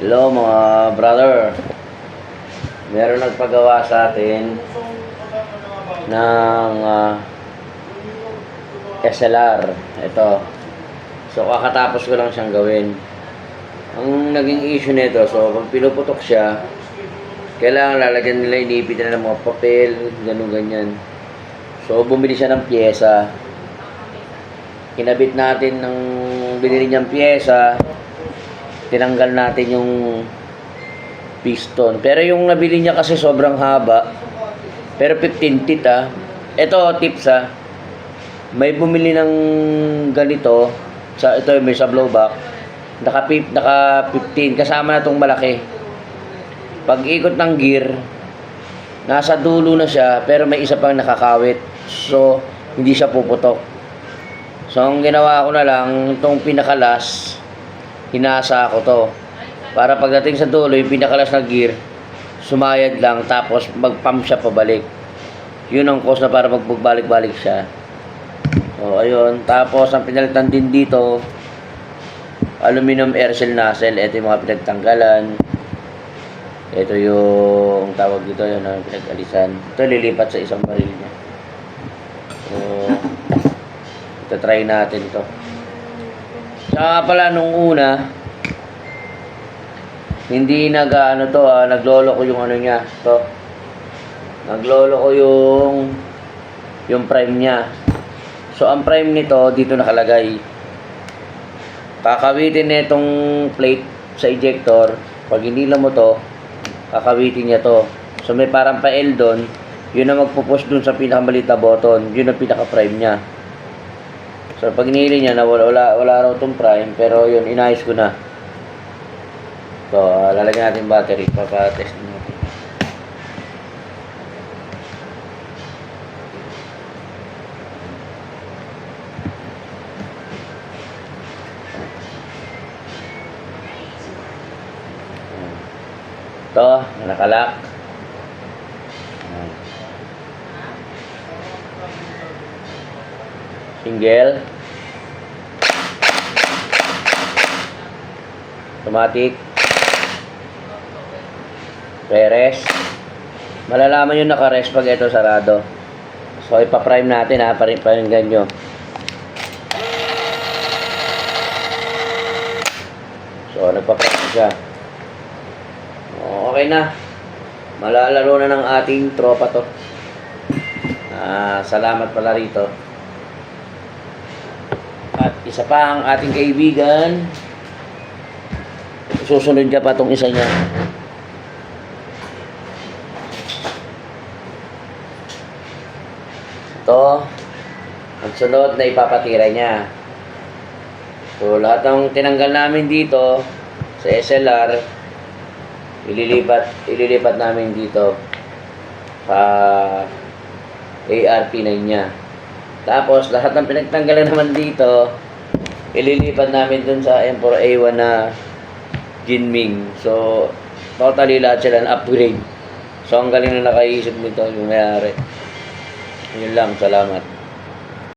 Hello mga brother. Meron nagpagawa sa atin ng SLR. Ito. So kakatapos ko lang siyang gawin. Ang naging issue nito, so pag pinuputok siya, kailangan lalagyan nila, iniipit na ng mga papel, ganun ganyan. So bumili siya ng pyesa. Kinabit natin ng binili niyang pyesa. Tinanggal natin yung piston. Pero yung nabili niya kasi sobrang haba. Pero 15 teeth Ito tips May bumili ng ganito. Ito may sa blowback. Naka 15. Kasama na itong malaki. Pag ikot ng gear, nasa dulo na siya. Pero may isa pang nakakawit. So, hindi siya puputok. So, ang ginawa ko na lang, itong pinakalas, hinasa ko to. Para pagdating sa dulo, yung pinakalas na gear, sumayad lang, tapos mag-pump siya pabalik. Yun ang cause na para magbalik-balik siya. So, ayun. Tapos, ang pinalitan din dito, aluminum air seal nozzle. Ito yung mga pinagtanggalan. Ito yung tawag dito, yun ang pinag-alisan. Ito lilipat sa isang baril niya. So, ito try natin to. Saka pala nung una, hindi naglolo ko yung ano niya, to. Naglolo ko yung prime niya. So ang prime nito dito nakalagay. Kakawitin na itong plate sa ejector. Pag hinila mo to, kakawitin niya to. So may parang pa-L doon, yun ang magpo-push doon sa pinakamaliit na button, yun ang pinaka-prime niya. So pag hinili niya na wala raw itong prime, pero yun inayos ko na. So lalagyan natin battery, papa-test natin. Ito, nakalak. Single. Automatic. Re-rest. Malalaman yung naka-rest pag ito sarado. So ipa-prime natin paringgan nyo. So nagpa-prime siya. Okay na. Malalaro na ng ating tropa to. Salamat pala rito. At isa pa ang ating kaibigan. Susunod niya pa itong isa niya. Ito. Ang sunod na ipapatira niya. So lahat ng tinanggal namin dito sa SLR, ililipat namin dito sa ARP9 niya. Tapos lahat ng pinagtanggalan naman dito, ililipat namin dun sa M4A1 na Jinming. So totally lahat sila na upgrade. So ang galing na nakaisip nito yung mayari. Yun lang, salamat.